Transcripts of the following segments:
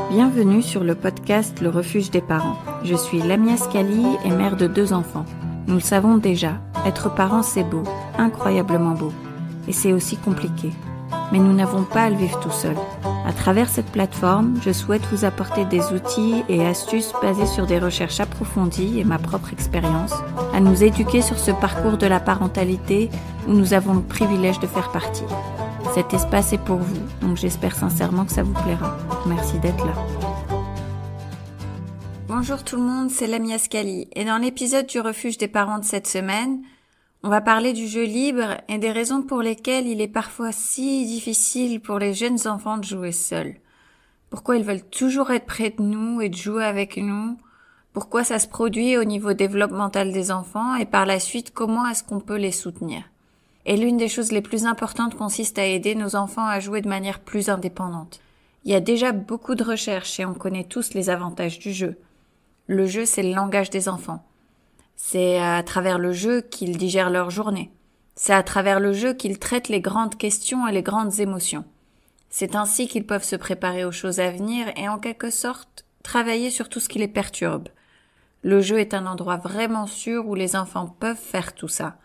Bienvenue sur le podcast Le Refuge des parents. Je suis Lamia Scali et mère de 2 enfants. Nous le savons déjà, être parent c'est beau, incroyablement beau. Et c'est aussi compliqué. Mais nous n'avons pas à le vivre tout seul. À travers cette plateforme, je souhaite vous apporter des outils et astuces basés sur des recherches approfondies et ma propre expérience, à nous éduquer sur ce parcours de la parentalité où nous avons le privilège de faire partie. Cet espace est pour vous, donc j'espère sincèrement que ça vous plaira. Merci d'être là. Bonjour tout le monde, c'est Lamia Scali et dans l'épisode du refuge des parents de cette semaine, on va parler du jeu libre et des raisons pour lesquelles il est parfois si difficile pour les jeunes enfants de jouer seuls. Pourquoi ils veulent toujours être près de nous et de jouer avec nous, pourquoi ça se produit au niveau développemental des enfants et par la suite comment est-ce qu'on peut les soutenir. Et l'une des choses les plus importantes consiste à aider nos enfants à jouer de manière plus indépendante. Il y a déjà beaucoup de recherches et on connaît tous les avantages du jeu. Le jeu, c'est le langage des enfants. C'est à travers le jeu qu'ils digèrent leur journée. C'est à travers le jeu qu'ils traitent les grandes questions et les grandes émotions. C'est ainsi qu'ils peuvent se préparer aux choses à venir et en quelque sorte travailler sur tout ce qui les perturbe. Le jeu est un endroit vraiment sûr où les enfants peuvent faire tout ça.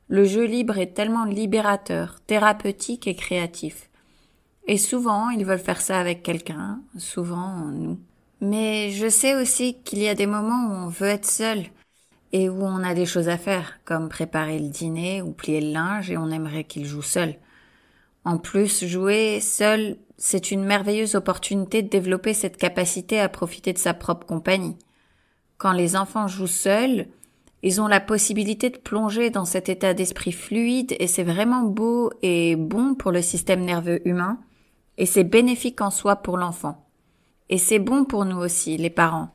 Le jeu libre est tellement libérateur, thérapeutique et créatif. Et souvent, ils veulent faire ça avec quelqu'un, souvent nous. Mais je sais aussi qu'il y a des moments où on veut être seul et où on a des choses à faire, comme préparer le dîner ou plier le linge et on aimerait qu'ils jouent seuls. En plus, jouer seul, c'est une merveilleuse opportunité de développer cette capacité à profiter de sa propre compagnie. Quand les enfants jouent seuls, ils ont la possibilité de plonger dans cet état d'esprit fluide et c'est vraiment beau et bon pour le système nerveux humain et c'est bénéfique en soi pour l'enfant. Et c'est bon pour nous aussi, les parents.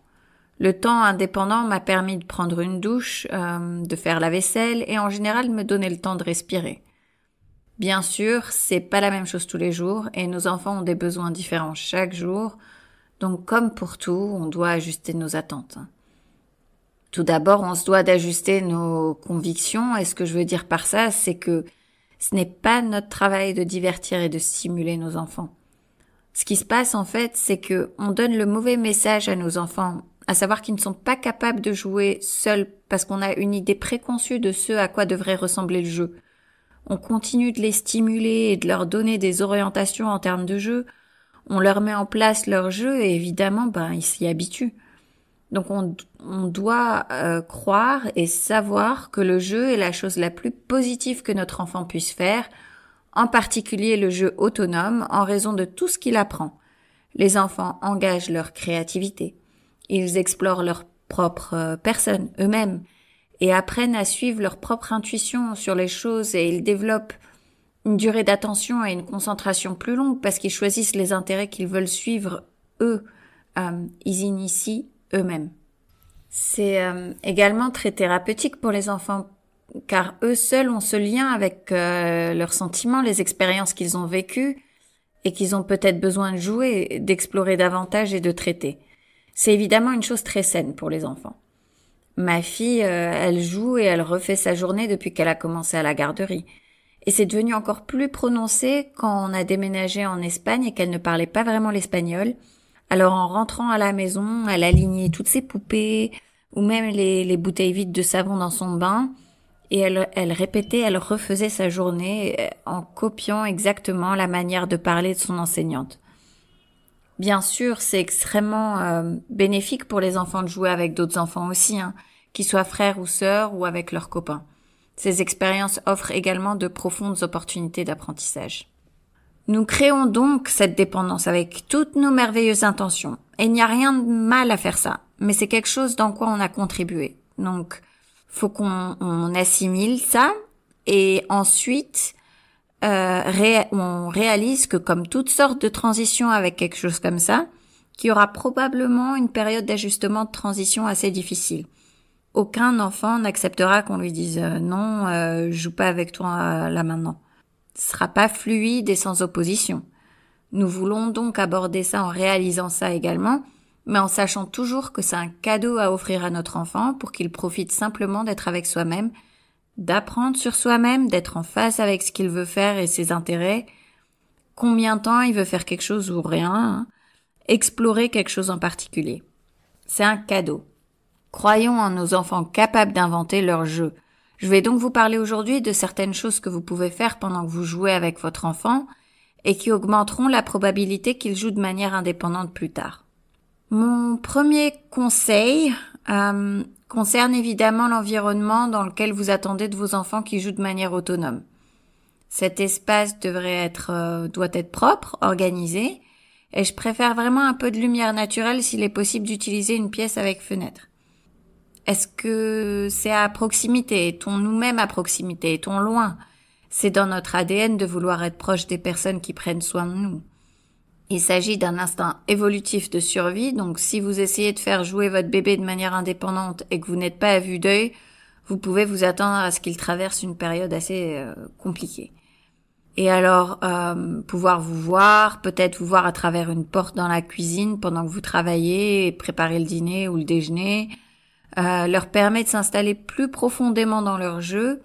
Le temps indépendant m'a permis de prendre une douche, de faire la vaisselle et en général de me donner le temps de respirer. Bien sûr, c'est pas la même chose tous les jours et nos enfants ont des besoins différents chaque jour, donc comme pour tout, on doit ajuster nos attentes. Tout d'abord, on se doit d'ajuster nos convictions et ce que je veux dire par ça, c'est que ce n'est pas notre travail de divertir et de stimuler nos enfants. Ce qui se passe en fait, c'est que on donne le mauvais message à nos enfants, à savoir qu'ils ne sont pas capables de jouer seuls parce qu'on a une idée préconçue de ce à quoi devrait ressembler le jeu. On continue de les stimuler et de leur donner des orientations en termes de jeu. On leur met en place leur jeu et évidemment, ils s'y habituent. Donc on doit croire et savoir que le jeu est la chose la plus positive que notre enfant puisse faire, en particulier le jeu autonome en raison de tout ce qu'il apprend. Les enfants engagent leur créativité, ils explorent leur propre personne eux-mêmes et apprennent à suivre leur propre intuition sur les choses et ils développent une durée d'attention et une concentration plus longue parce qu'ils choisissent les intérêts qu'ils veulent suivre eux. Ils initient eux-mêmes. C'est également très thérapeutique pour les enfants car eux seuls ont ce lien avec leurs sentiments, les expériences qu'ils ont vécues et qu'ils ont peut-être besoin de jouer, d'explorer davantage et de traiter. C'est évidemment une chose très saine pour les enfants. Ma fille, elle joue et elle refait sa journée depuis qu'elle a commencé à la garderie. Et c'est devenu encore plus prononcé quand on a déménagé en Espagne et qu'elle ne parlait pas vraiment l'espagnol. Alors en rentrant à la maison, elle alignait toutes ses poupées ou même les bouteilles vides de savon dans son bain et elle répétait, elle refaisait sa journée en copiant exactement la manière de parler de son enseignante. Bien sûr, c'est extrêmement bénéfique pour les enfants de jouer avec d'autres enfants aussi, qu'ils soient frères ou sœurs ou avec leurs copains. Ces expériences offrent également de profondes opportunités d'apprentissage. Nous créons donc cette dépendance avec toutes nos merveilleuses intentions. Et il n'y a rien de mal à faire ça, mais c'est quelque chose dans quoi on a contribué. Donc, faut qu'on assimile ça et ensuite on réalise que comme toutes sortes de transitions avec quelque chose comme ça, qu'il y aura probablement une période d'ajustement de transition assez difficile. Aucun enfant n'acceptera qu'on lui dise non, je joue pas avec toi là maintenant. Ce sera pas fluide et sans opposition. Nous voulons donc aborder ça en réalisant ça également, mais en sachant toujours que c'est un cadeau à offrir à notre enfant pour qu'il profite simplement d'être avec soi-même, d'apprendre sur soi-même, d'être en phase avec ce qu'il veut faire et ses intérêts, combien de temps il veut faire quelque chose ou rien, explorer quelque chose en particulier. C'est un cadeau. Croyons en nos enfants capables d'inventer leur jeu. Je vais donc vous parler aujourd'hui de certaines choses que vous pouvez faire pendant que vous jouez avec votre enfant et qui augmenteront la probabilité qu'il joue de manière indépendante plus tard. Mon premier conseil concerne évidemment l'environnement dans lequel vous attendez de vos enfants qui jouent de manière autonome. Cet espace doit être propre, organisé, et je préfère vraiment un peu de lumière naturelle s'il est possible d'utiliser une pièce avec fenêtre. Est-ce que c'est à proximité? Est-on nous-mêmes à proximité? Est-on loin? C'est dans notre ADN de vouloir être proche des personnes qui prennent soin de nous. Il s'agit d'un instinct évolutif de survie, donc si vous essayez de faire jouer votre bébé de manière indépendante et que vous n'êtes pas à vue d'œil, vous pouvez vous attendre à ce qu'il traverse une période assez compliquée. Et alors, pouvoir vous voir, peut-être vous voir à travers une porte dans la cuisine pendant que vous travaillez et préparez le dîner ou le déjeuner, leur permet de s'installer plus profondément dans leur jeu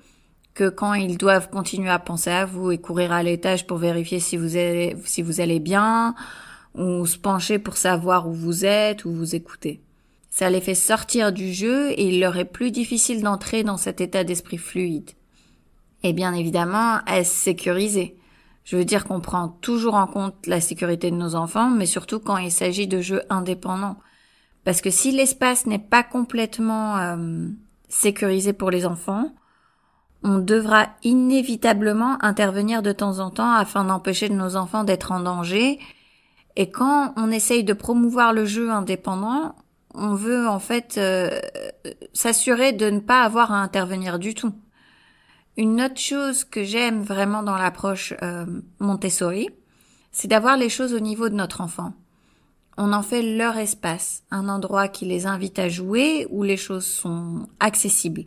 que quand ils doivent continuer à penser à vous et courir à l'étage pour vérifier si vous allez bien, ou se pencher pour savoir où vous êtes, ou vous écoutez. Ça les fait sortir du jeu et il leur est plus difficile d'entrer dans cet état d'esprit fluide. Et bien évidemment, est-ce sécurisé? Je veux dire qu'on prend toujours en compte la sécurité de nos enfants, mais surtout quand il s'agit de jeux indépendants. Parce que si l'espace n'est pas complètement sécurisé pour les enfants, on devra inévitablement intervenir de temps en temps afin d'empêcher nos enfants d'être en danger. Et quand on essaye de promouvoir le jeu indépendant, on veut en fait s'assurer de ne pas avoir à intervenir du tout. Une autre chose que j'aime vraiment dans l'approche Montessori, c'est d'avoir les choses au niveau de notre enfant. On en fait leur espace, un endroit qui les invite à jouer, où les choses sont accessibles.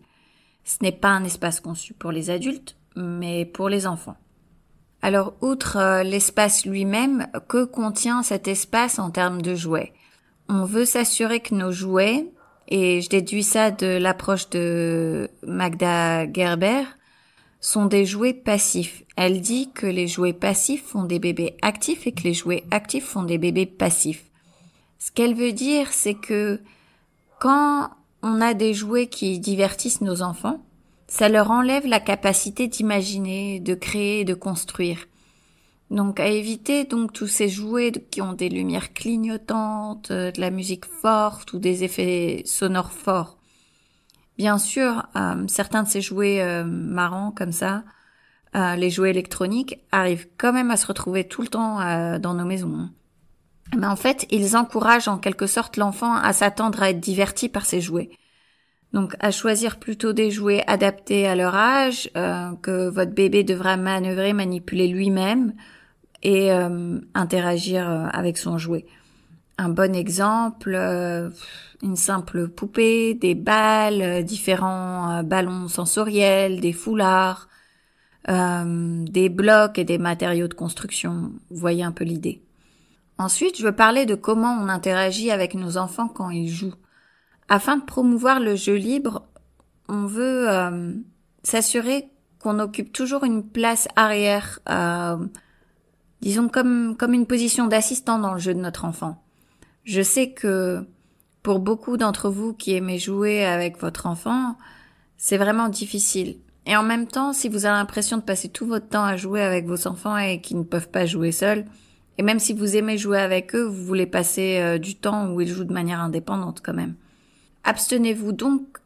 Ce n'est pas un espace conçu pour les adultes, mais pour les enfants. Alors, outre l'espace lui-même, que contient cet espace en termes de jouets? On veut s'assurer que nos jouets, et je déduis ça de l'approche de Magda Gerber, sont des jouets passifs. Elle dit que les jouets passifs font des bébés actifs et que les jouets actifs font des bébés passifs. Ce qu'elle veut dire, c'est que quand on a des jouets qui divertissent nos enfants, ça leur enlève la capacité d'imaginer, de créer, de construire. Donc à éviter donc tous ces jouets qui ont des lumières clignotantes, de la musique forte ou des effets sonores forts. Bien sûr, certains de ces jouets marrants comme ça, les jouets électroniques, arrivent quand même à se retrouver tout le temps dans nos maisons. Mais en fait, ils encouragent en quelque sorte l'enfant à s'attendre à être diverti par ces jouets. Donc, à choisir plutôt des jouets adaptés à leur âge, que votre bébé devra manœuvrer, manipuler lui-même et interagir avec son jouet. Un bon exemple, une simple poupée, des balles, différents ballons sensoriels, des foulards, des blocs et des matériaux de construction. Vous voyez un peu l'idée. Ensuite, je veux parler de comment on interagit avec nos enfants quand ils jouent. Afin de promouvoir le jeu libre, on veut s'assurer qu'on occupe toujours une place arrière, disons comme une position d'assistant dans le jeu de notre enfant. Je sais que pour beaucoup d'entre vous qui aimez jouer avec votre enfant, c'est vraiment difficile. Et en même temps, si vous avez l'impression de passer tout votre temps à jouer avec vos enfants et qu'ils ne peuvent pas jouer seuls, et même si vous aimez jouer avec eux, vous voulez passer du temps où ils jouent de manière indépendante quand même. Abstenez-vous donc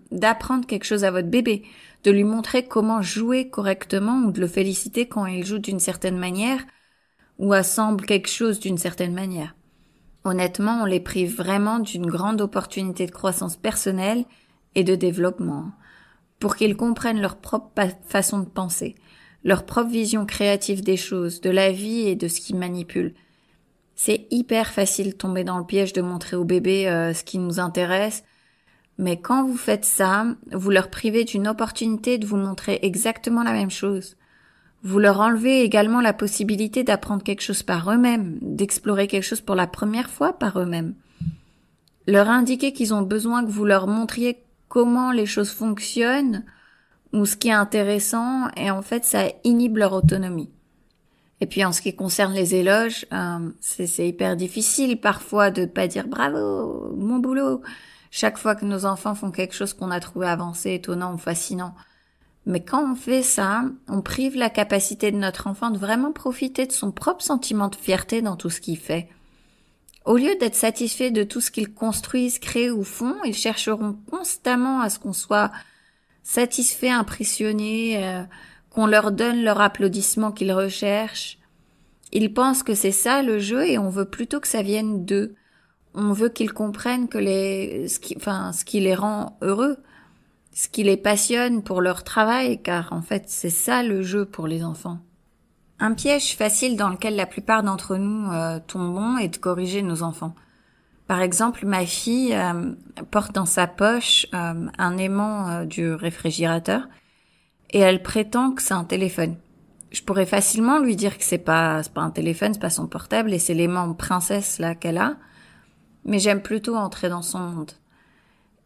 d'apprendre quelque chose à votre bébé, de lui montrer comment jouer correctement ou de le féliciter quand il joue d'une certaine manière ou assemble quelque chose d'une certaine manière. Honnêtement, on les prive vraiment d'une grande opportunité de croissance personnelle et de développement, pour qu'ils comprennent leur propre façon de penser, leur propre vision créative des choses, de la vie et de ce qu'ils manipulent. C'est hyper facile de tomber dans le piège de montrer au bébé ce qui nous intéresse, mais quand vous faites ça, vous leur privez d'une opportunité de vous montrer exactement la même chose. Vous leur enlevez également la possibilité d'apprendre quelque chose par eux-mêmes, d'explorer quelque chose pour la première fois par eux-mêmes. Leur indiquer qu'ils ont besoin que vous leur montriez comment les choses fonctionnent ou ce qui est intéressant, et en fait ça inhibe leur autonomie. Et puis en ce qui concerne les éloges, c'est hyper difficile parfois de pas dire bravo, mon boulot, chaque fois que nos enfants font quelque chose qu'on a trouvé avancé, étonnant ou fascinant. Mais quand on fait ça, on prive la capacité de notre enfant de vraiment profiter de son propre sentiment de fierté dans tout ce qu'il fait. Au lieu d'être satisfait de tout ce qu'ils construisent, créent ou font, ils chercheront constamment à ce qu'on soit satisfait, impressionné, qu'on leur donne leur applaudissement qu'ils recherchent. Ils pensent que c'est ça le jeu et on veut plutôt que ça vienne d'eux. On veut qu'ils comprennent que ce qui les rend heureux, ce qui les passionne pour leur travail, car en fait c'est ça le jeu pour les enfants. Un piège facile dans lequel la plupart d'entre nous tombons est de corriger nos enfants. Par exemple, ma fille porte dans sa poche un aimant du réfrigérateur et elle prétend que c'est un téléphone. Je pourrais facilement lui dire que c'est pas un téléphone, c'est pas son portable et c'est l'aimant princesse là qu'elle a, mais j'aime plutôt entrer dans son monde.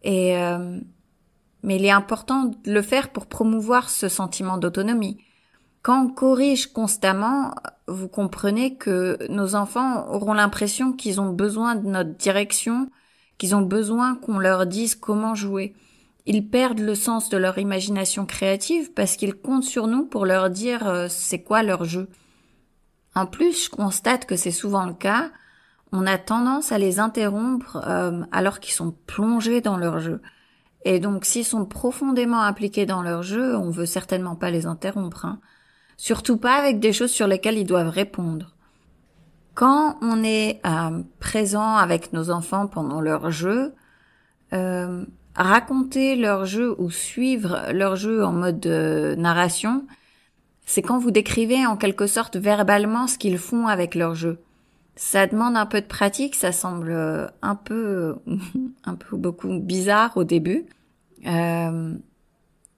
Mais il est important de le faire pour promouvoir ce sentiment d'autonomie. Quand on corrige constamment, vous comprenez que nos enfants auront l'impression qu'ils ont besoin de notre direction, qu'ils ont besoin qu'on leur dise comment jouer. Ils perdent le sens de leur imagination créative parce qu'ils comptent sur nous pour leur dire c'est quoi leur jeu. En plus, je constate que c'est souvent le cas. On a tendance à les interrompre alors qu'ils sont plongés dans leur jeu. Et donc, s'ils sont profondément impliqués dans leur jeu, on veut certainement pas les interrompre, hein. Surtout pas avec des choses sur lesquelles ils doivent répondre. Quand on est présent avec nos enfants pendant leur jeu, raconter leur jeu ou suivre leur jeu en mode narration, c'est quand vous décrivez en quelque sorte verbalement ce qu'ils font avec leur jeu. Ça demande un peu de pratique, ça semble un peu beaucoup bizarre au début.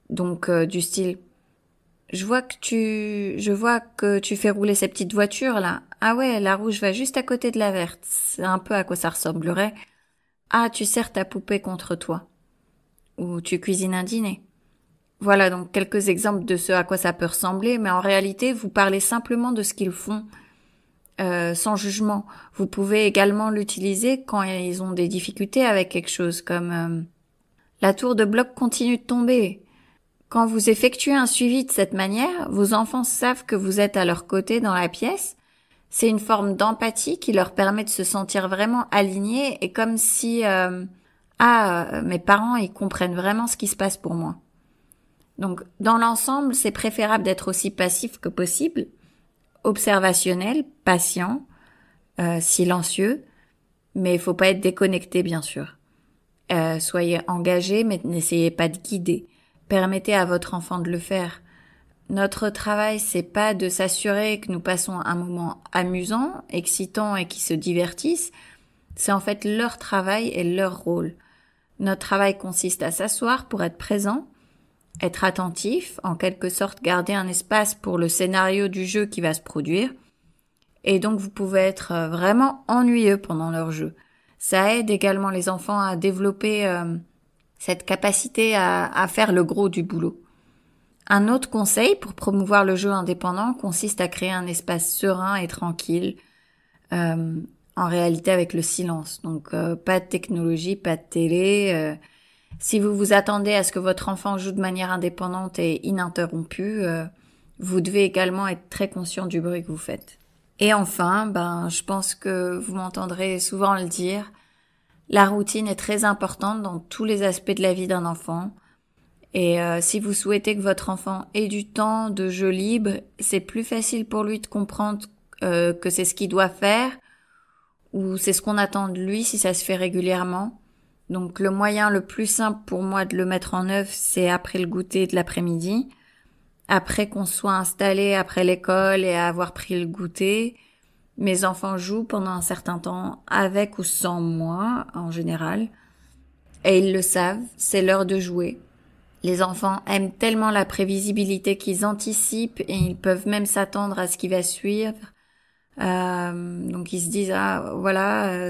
Donc du style, je vois que tu fais rouler ces petites voitures là. Ah ouais, la rouge va juste à côté de la verte. C'est un peu à quoi ça ressemblerait. Ah, tu serres ta poupée contre toi. Ou tu cuisines un dîner. Voilà donc quelques exemples de ce à quoi ça peut ressembler, mais en réalité, vous parlez simplement de ce qu'ils font, sans jugement. Vous pouvez également l'utiliser quand ils ont des difficultés avec quelque chose, comme la tour de bloc continue de tomber. Quand vous effectuez un suivi de cette manière, vos enfants savent que vous êtes à leur côté dans la pièce. C'est une forme d'empathie qui leur permet de se sentir vraiment alignés et comme si mes parents, ils comprennent vraiment ce qui se passe pour moi. Donc, dans l'ensemble, c'est préférable d'être aussi passif que possible, observationnel, patient, silencieux, mais il faut pas être déconnecté, bien sûr. Soyez engagé, mais n'essayez pas de guider. Permettez à votre enfant de le faire. Notre travail, c'est pas de s'assurer que nous passons un moment amusant, excitant et qui se divertissent. C'est en fait leur travail et leur rôle. Notre travail consiste à s'asseoir pour être présent, être attentif, en quelque sorte garder un espace pour le scénario du jeu qui va se produire. Et donc vous pouvez être vraiment ennuyeux pendant leur jeu. Ça aide également les enfants à développer cette capacité à faire le gros du boulot. Un autre conseil pour promouvoir le jeu indépendant consiste à créer un espace serein et tranquille, en réalité avec le silence. Donc pas de technologie, pas de télé. Si vous vous attendez à ce que votre enfant joue de manière indépendante et ininterrompue, vous devez également être très conscient du bruit que vous faites. Et enfin, je pense que vous m'entendrez souvent le dire, la routine est très importante dans tous les aspects de la vie d'un enfant. Et si vous souhaitez que votre enfant ait du temps de jeu libre, c'est plus facile pour lui de comprendre que c'est ce qu'il doit faire ou c'est ce qu'on attend de lui si ça se fait régulièrement. Donc le moyen le plus simple pour moi de le mettre en œuvre, c'est après le goûter de l'après-midi. Après qu'on soit installé après l'école et avoir pris le goûter, mes enfants jouent pendant un certain temps avec ou sans moi, en général. Et ils le savent, c'est l'heure de jouer. Les enfants aiment tellement la prévisibilité qu'ils anticipent et ils peuvent même s'attendre à ce qui va suivre. Donc ils se disent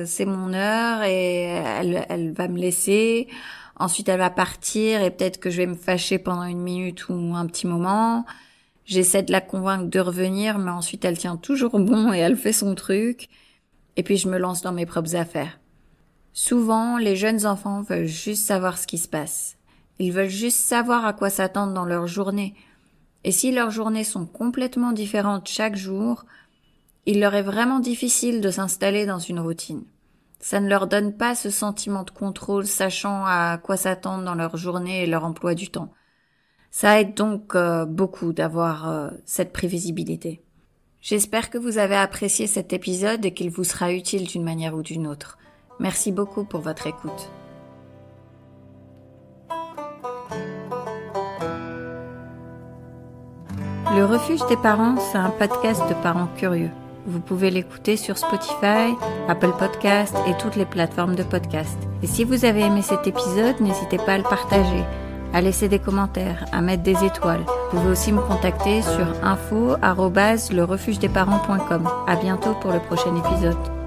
c'est mon heure et elle va me laisser. Ensuite elle va partir et peut-être que je vais me fâcher pendant 1 minute ou un petit moment. J'essaie de la convaincre de revenir, mais ensuite elle tient toujours bon et elle fait son truc. Et puis je me lance dans mes propres affaires. Souvent, les jeunes enfants veulent juste savoir ce qui se passe. Ils veulent juste savoir à quoi s'attendre dans leur journée. Et si leurs journées sont complètement différentes chaque jour, il leur est vraiment difficile de s'installer dans une routine. Ça ne leur donne pas ce sentiment de contrôle, sachant à quoi s'attendre dans leur journée et leur emploi du temps. Ça aide donc beaucoup d'avoir cette prévisibilité. J'espère que vous avez apprécié cet épisode et qu'il vous sera utile d'une manière ou d'une autre. Merci beaucoup pour votre écoute. Le refuge des parents, c'est un podcast de parents curieux. Vous pouvez l'écouter sur Spotify, Apple Podcasts et toutes les plateformes de podcast. Et si vous avez aimé cet épisode, n'hésitez pas à le partager, à laisser des commentaires, à mettre des étoiles. Vous pouvez aussi me contacter sur info@lerefugedesparents.com. À bientôt pour le prochain épisode.